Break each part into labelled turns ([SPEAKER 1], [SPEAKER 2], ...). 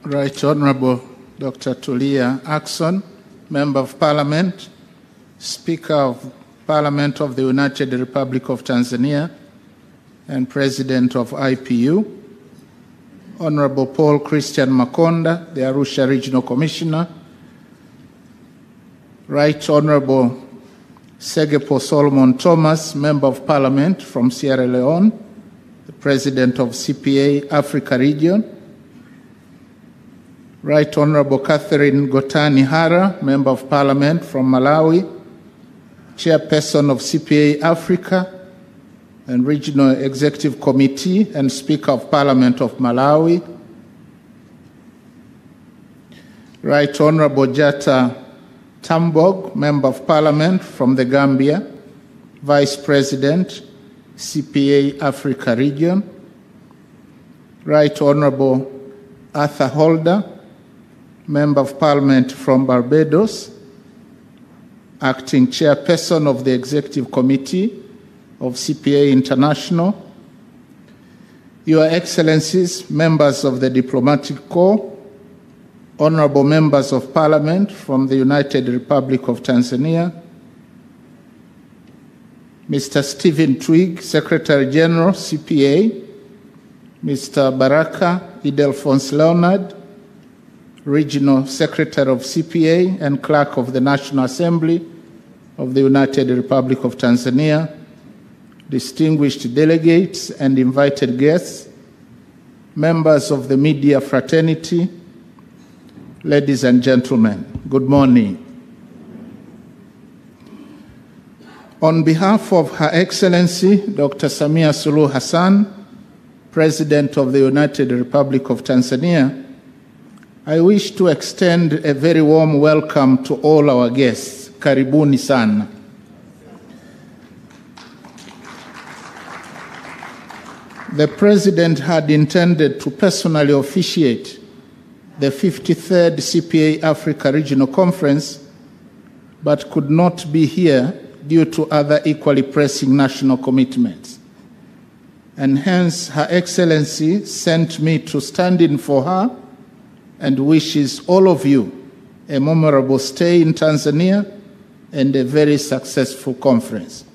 [SPEAKER 1] Right Honorable Dr. Tulia Ackson, Member of Parliament, Speaker of Parliament of the United Republic of Tanzania, and President of IPU, Honorable Paul Christian Makonda, the Arusha Regional Commissioner, Right Honorable Segepo Solomon Thomas, Member of Parliament from Sierra Leone, the President of CPA Africa Region, Right Honorable Catherine Gotani Hara, Member of Parliament from Malawi, Chairperson of CPA Africa and Regional Executive Committee and Speaker of Parliament of Malawi, Right Honorable Jata Tambog, Member of Parliament from the Gambia, Vice President, CPA Africa Region, Right Honorable Arthur Holder, Member of Parliament from Barbados, Acting Chairperson of the Executive Committee of CPA International, Your Excellencies, members of the Diplomatic Corps, Honorable Members of Parliament from the United Republic of Tanzania, Mr. Stephen Twigg, Secretary General, CPA, Mr. Baraka Idelphonse Leonard, Regional Secretary of CPA and Clerk of the National Assembly of the United Republic of Tanzania, distinguished delegates and invited guests, members of the media fraternity, ladies and gentlemen, good morning. On behalf of Her Excellency Dr. Samia Suluhu Hassan, President of the United Republic of Tanzania, I wish to extend a very warm welcome to all our guests. Karibuni sana. The President had intended to personally officiate the 53rd CPA Africa Regional Conference, but could not be here due to other equally pressing national commitments. And hence, Her Excellency sent me to stand in for her and wishes all of you a memorable stay in Tanzania and a very successful conference.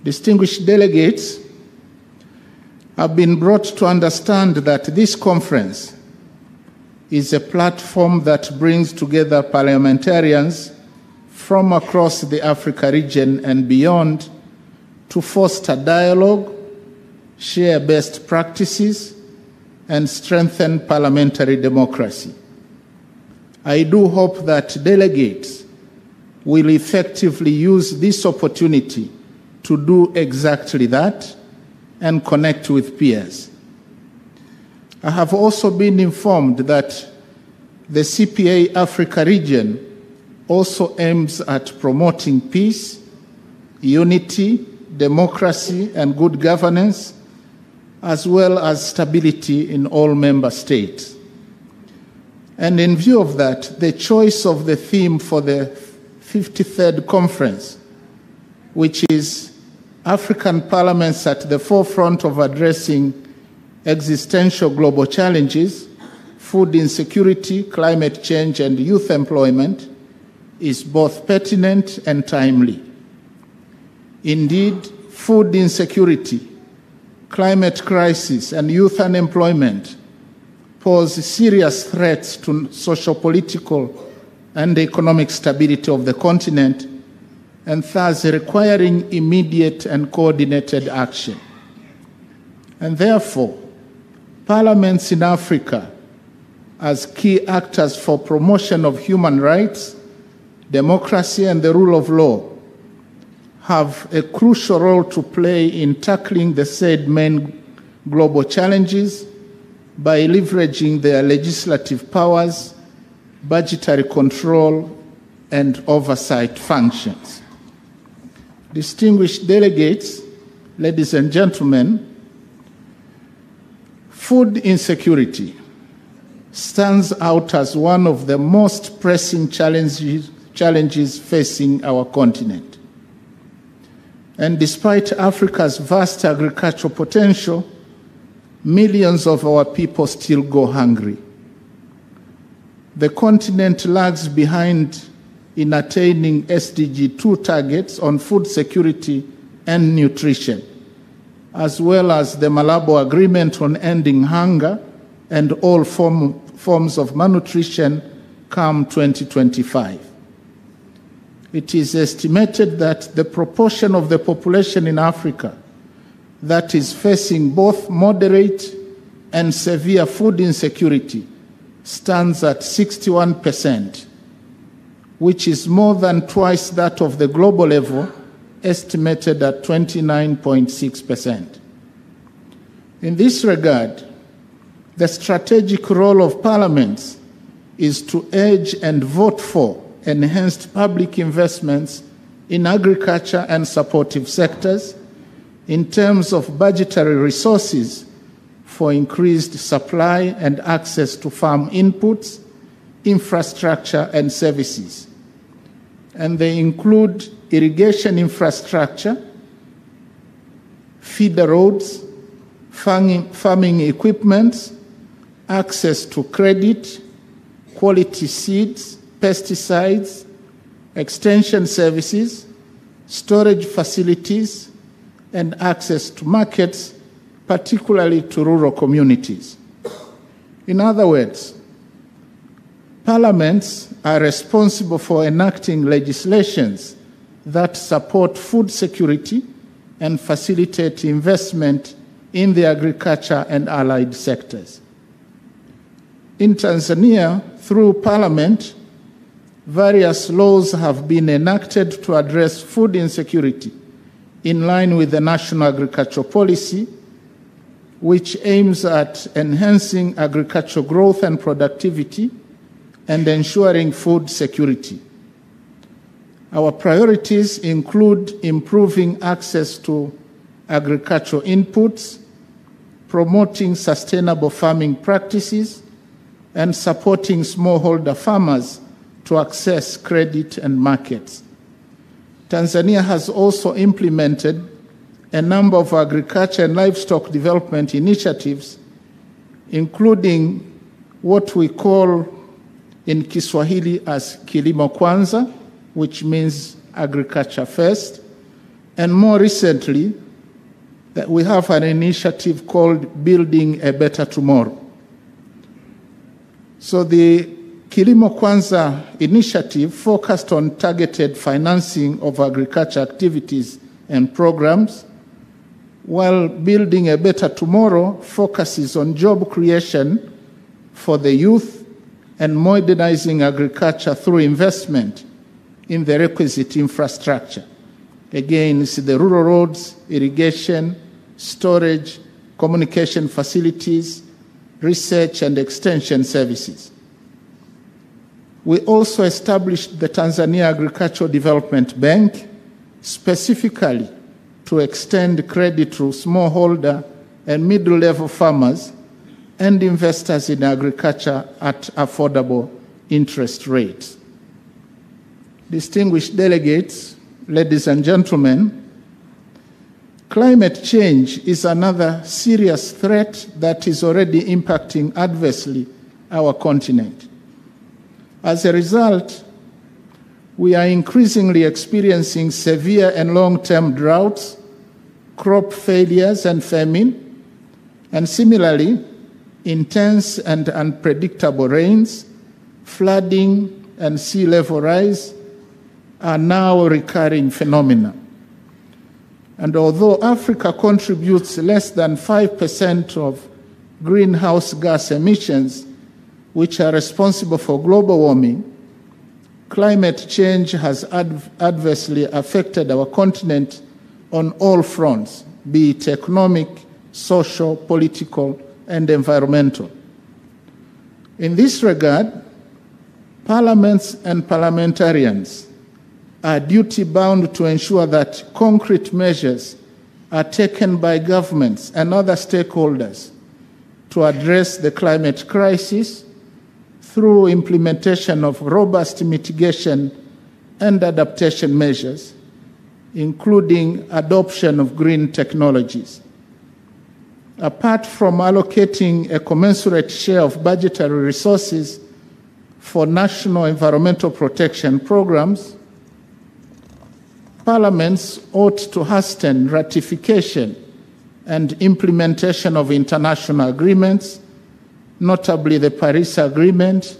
[SPEAKER 1] Distinguished delegates, I've been brought to understand that this conference is a platform that brings together parliamentarians from across the Africa region and beyond to foster dialogue, share best practices, and strengthen parliamentary democracy. I do hope that delegates will effectively use this opportunity to do exactly that and connect with peers. I have also been informed that the CPA Africa region also aims at promoting peace, unity, democracy, and good governance, as well as stability in all member states. And in view of that, the choice of the theme for the 53rd conference, which is African parliaments at the forefront of addressing existential global challenges, food insecurity, climate change, and youth employment, is both pertinent and timely. Indeed, food insecurity, climate crisis, and youth unemployment pose serious threats to socio-political and economic stability of the continent, and thus requiring immediate and coordinated action. And therefore, parliaments in Africa, as key actors for promotion of human rights, democracy, and the rule of law, have a crucial role to play in tackling the said main global challenges by leveraging their legislative powers, budgetary control, and oversight functions. Distinguished delegates, ladies and gentlemen, food insecurity stands out as one of the most pressing challenges facing our continent. And despite Africa's vast agricultural potential, millions of our people still go hungry. the continent lags behind in attaining SDG 2 targets on food security and nutrition, as well as the Malabo Agreement on ending hunger and all forms of malnutrition come 2025. It is estimated that the proportion of the population in Africa that is facing both moderate and severe food insecurity stands at 61%, which is more than twice that of the global level, estimated at 29.6%. In this regard, the strategic role of parliaments is to urge and vote for enhanced public investments in agriculture and supportive sectors in terms of budgetary resources for increased supply and access to farm inputs, infrastructure, and services. And they include irrigation infrastructure, feeder roads, farming equipment, access to credit, quality seeds, pesticides, extension services, storage facilities, and access to markets, particularly to rural communities. In other words, parliaments are responsible for enacting legislations that support food security and facilitate investment in the agriculture and allied sectors. In Tanzania, through parliament, various laws have been enacted to address food insecurity in line with the National Agricultural Policy, which aims at enhancing agricultural growth and productivity and ensuring food security. Our priorities include improving access to agricultural inputs, promoting sustainable farming practices, and supporting smallholder farmers to access credit and markets. Tanzania has also implemented a number of agriculture and livestock development initiatives, including what we call in Kiswahili as Kilimo Kwanza, which means agriculture first, and more recently, that we have an initiative called Building a Better Tomorrow. So the Kilimo Kwanza initiative focused on targeted financing of agriculture activities and programs, while Building a Better Tomorrow focuses on job creation for the youth and modernizing agriculture through investment in the requisite infrastructure. Again, it's the rural roads, irrigation, storage, communication facilities, research and extension services. We also established the Tanzania Agricultural Development Bank specifically to extend credit to smallholder and middle-level farmers and investors in agriculture at affordable interest rates. Distinguished delegates, ladies and gentlemen, climate change is another serious threat that is already impacting adversely our continent. As a result, we are increasingly experiencing severe and long-term droughts, crop failures and famine, and similarly, intense and unpredictable rains, flooding, and sea level rise are now recurring phenomena. And although Africa contributes less than 5% of greenhouse gas emissions, which are responsible for global warming, climate change has adversely affected our continent on all fronts, be it economic, social, political, and environmental. In this regard, parliaments and parliamentarians are duty-bound to ensure that concrete measures are taken by governments and other stakeholders to address the climate crisis through implementation of robust mitigation and adaptation measures, including adoption of green technologies. Apart from allocating a commensurate share of budgetary resources for national environmental protection programs, parliaments ought to hasten ratification and implementation of international agreements, notably the Paris Agreement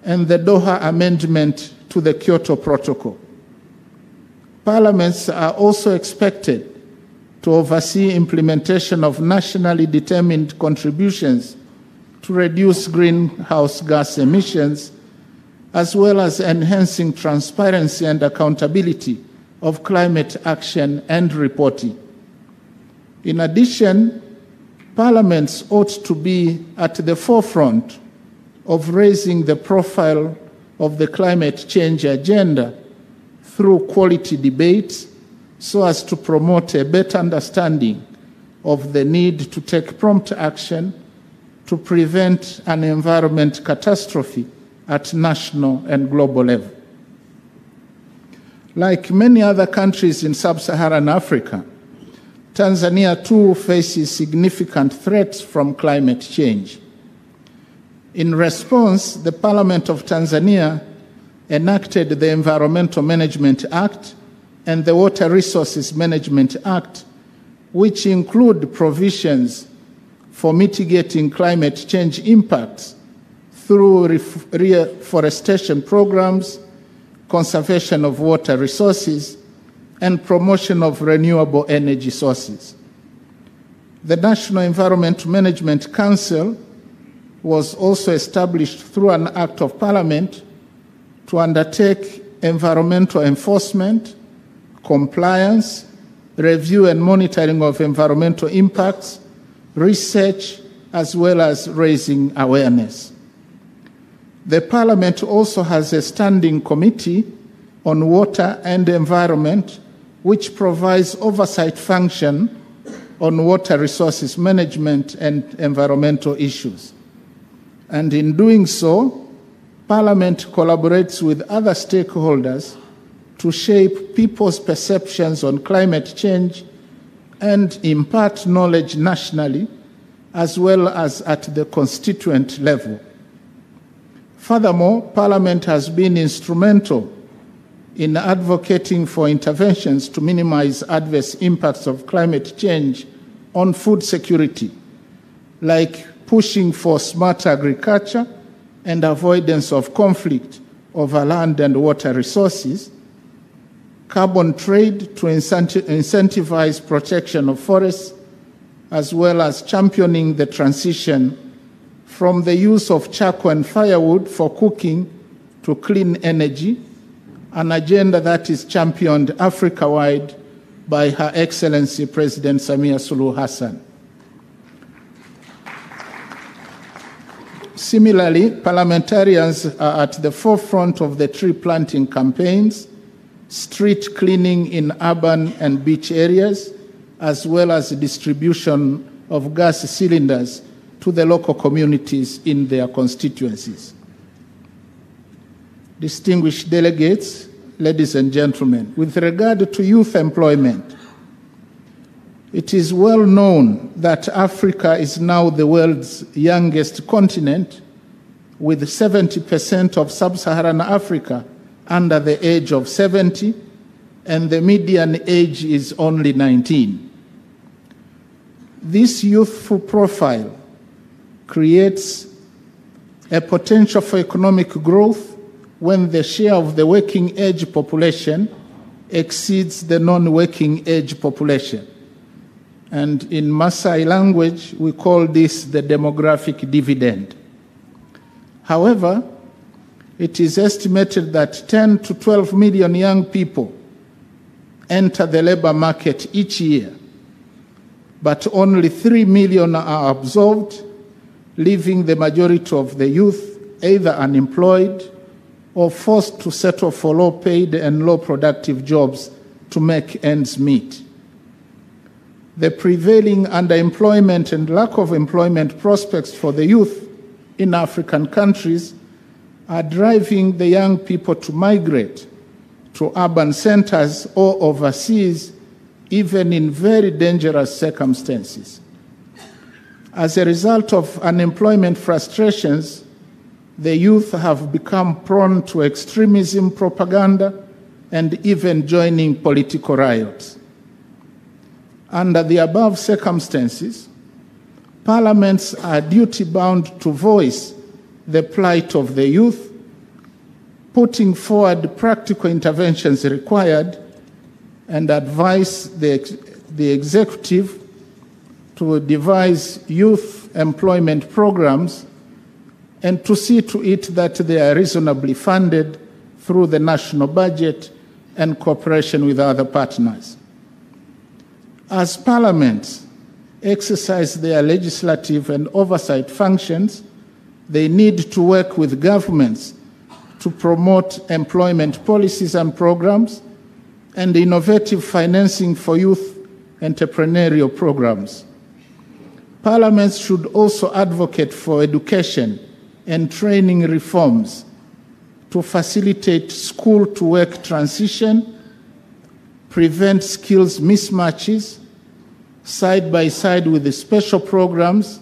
[SPEAKER 1] and the Doha Amendment to the Kyoto Protocol. Parliaments are also expected to oversee implementation of nationally determined contributions to reduce greenhouse gas emissions, as well as enhancing transparency and accountability of climate action and reporting. In addition, parliaments ought to be at the forefront of raising the profile of the climate change agenda through quality debates so as to promote a better understanding of the need to take prompt action to prevent an environment catastrophe at national and global level. Like many other countries in sub-Saharan Africa, Tanzania too faces significant threats from climate change. In response, the Parliament of Tanzania enacted the Environmental Management Act and the Water Resources Management Act, which include provisions for mitigating climate change impacts through reforestation programs, conservation of water resources, and promotion of renewable energy sources. The National Environment Management Council was also established through an Act of Parliament to undertake environmental enforcement, compliance, review and monitoring of environmental impacts, research, as well as raising awareness. The Parliament also has a standing committee on water and environment, which provides oversight function on water resources management and environmental issues. And in doing so, Parliament collaborates with other stakeholders to shape people's perceptions on climate change and impart knowledge nationally as well as at the constituent level. Furthermore, Parliament has been instrumental in advocating for interventions to minimize adverse impacts of climate change on food security, like pushing for smart agriculture and avoidance of conflict over land and water resources, carbon trade to incentivize protection of forests, as well as championing the transition from the use of charcoal and firewood for cooking to clean energy, an agenda that is championed Africa-wide by Her Excellency President Samia Suluhu Hassan. Similarly, parliamentarians are at the forefront of the tree planting campaigns, street cleaning in urban and beach areas, as well as distribution of gas cylinders to the local communities in their constituencies. Distinguished delegates, ladies and gentlemen, with regard to youth employment, it is well known that Africa is now the world's youngest continent, with 70% of sub-Saharan Africa under the age of 70, and the median age is only 19. This youthful profile creates a potential for economic growth when the share of the working age population exceeds the non-working age population. And in Maasai language, we call this the demographic dividend. However, it is estimated that 10 to 12 million young people enter the labor market each year, but only 3 million are absorbed, leaving the majority of the youth either unemployed or forced to settle for low-paid and low-productive jobs to make ends meet. The prevailing underemployment and lack of employment prospects for the youth in African countries are driving the young people to migrate to urban centers or overseas, even in very dangerous circumstances. As a result of unemployment frustrations, the youth have become prone to extremism, propaganda, and even joining political riots. Under the above circumstances, parliaments are duty-bound to voice the plight of the youth, putting forward practical interventions required, and advise the executive to devise youth employment programs and to see to it that they are reasonably funded through the national budget and cooperation with other partners. As parliaments exercise their legislative and oversight functions, they need to work with governments to promote employment policies and programs and innovative financing for youth entrepreneurial programs. Parliaments should also advocate for education and training reforms to facilitate school-to-work transition, prevent skills mismatches, side by side with the special programs,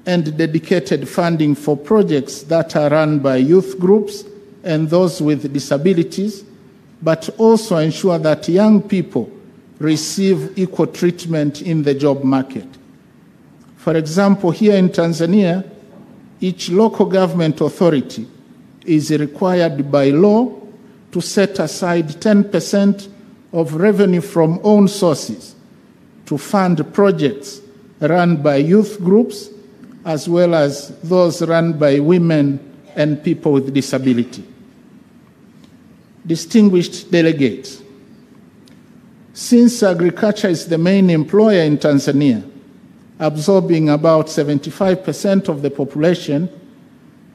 [SPEAKER 1] and dedicated funding for projects that are run by youth groups and those with disabilities, but also ensure that young people receive equal treatment in the job market. For example, here in Tanzania, each local government authority is required by law to set aside 10% of revenue from own sources to fund projects run by youth groups as well as those run by women and people with disability. Distinguished delegates, since agriculture is the main employer in Tanzania, absorbing about 75% of the population,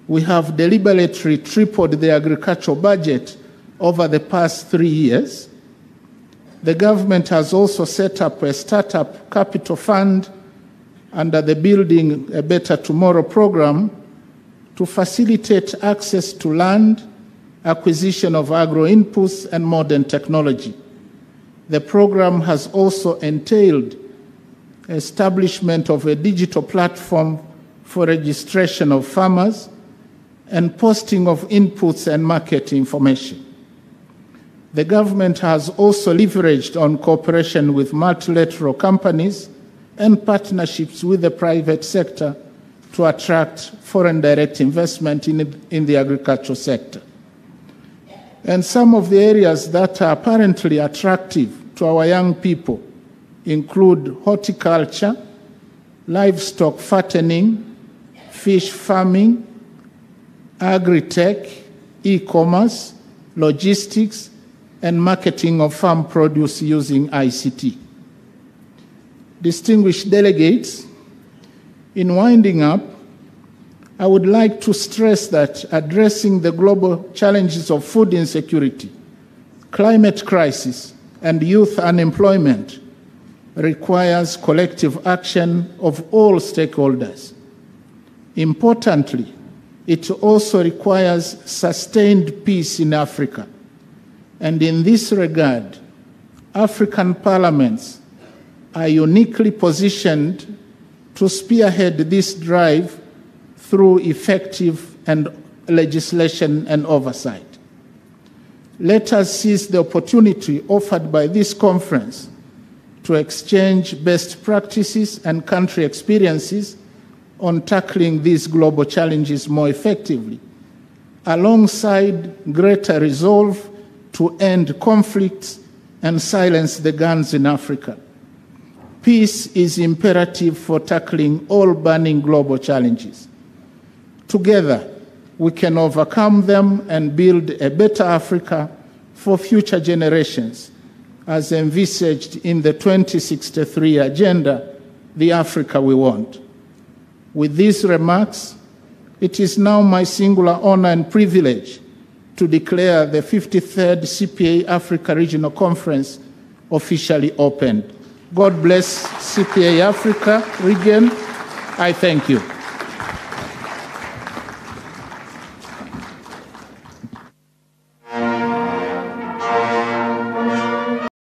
[SPEAKER 1] we have deliberately tripled the agricultural budget over the past 3 years. The government has also set up a startup capital fund under the Building a Better Tomorrow program to facilitate access to land, acquisition of agro inputs, and modern technology. The program has also entailed establishment of a digital platform for registration of farmers and posting of inputs and market information. The government has also leveraged on cooperation with multilateral companies and partnerships with the private sector to attract foreign direct investment in the agricultural sector. And some of the areas that are apparently attractive to our young people include horticulture, livestock fattening, fish farming, agri-tech, e-commerce, logistics, and marketing of farm produce using ICT. Distinguished delegates, in winding up, I would like to stress that addressing the global challenges of food insecurity, climate crisis, and youth unemployment requires collective action of all stakeholders. Importantly, it also requires sustained peace in Africa. And in this regard, African parliaments are uniquely positioned to spearhead this drive through effective and legislation and oversight. Let us seize the opportunity offered by this conference to exchange best practices and country experiences on tackling these global challenges more effectively, alongside greater resolve to end conflicts and silence the guns in Africa. Peace is imperative for tackling all burning global challenges. Together, we can overcome them and build a better Africa for future generations, as envisaged in the 2063 agenda, the Africa we want. With these remarks, it is now my singular honor and privilege to declare the 53rd CPA Africa Regional Conference officially opened. God bless CPA Africa region. I thank you.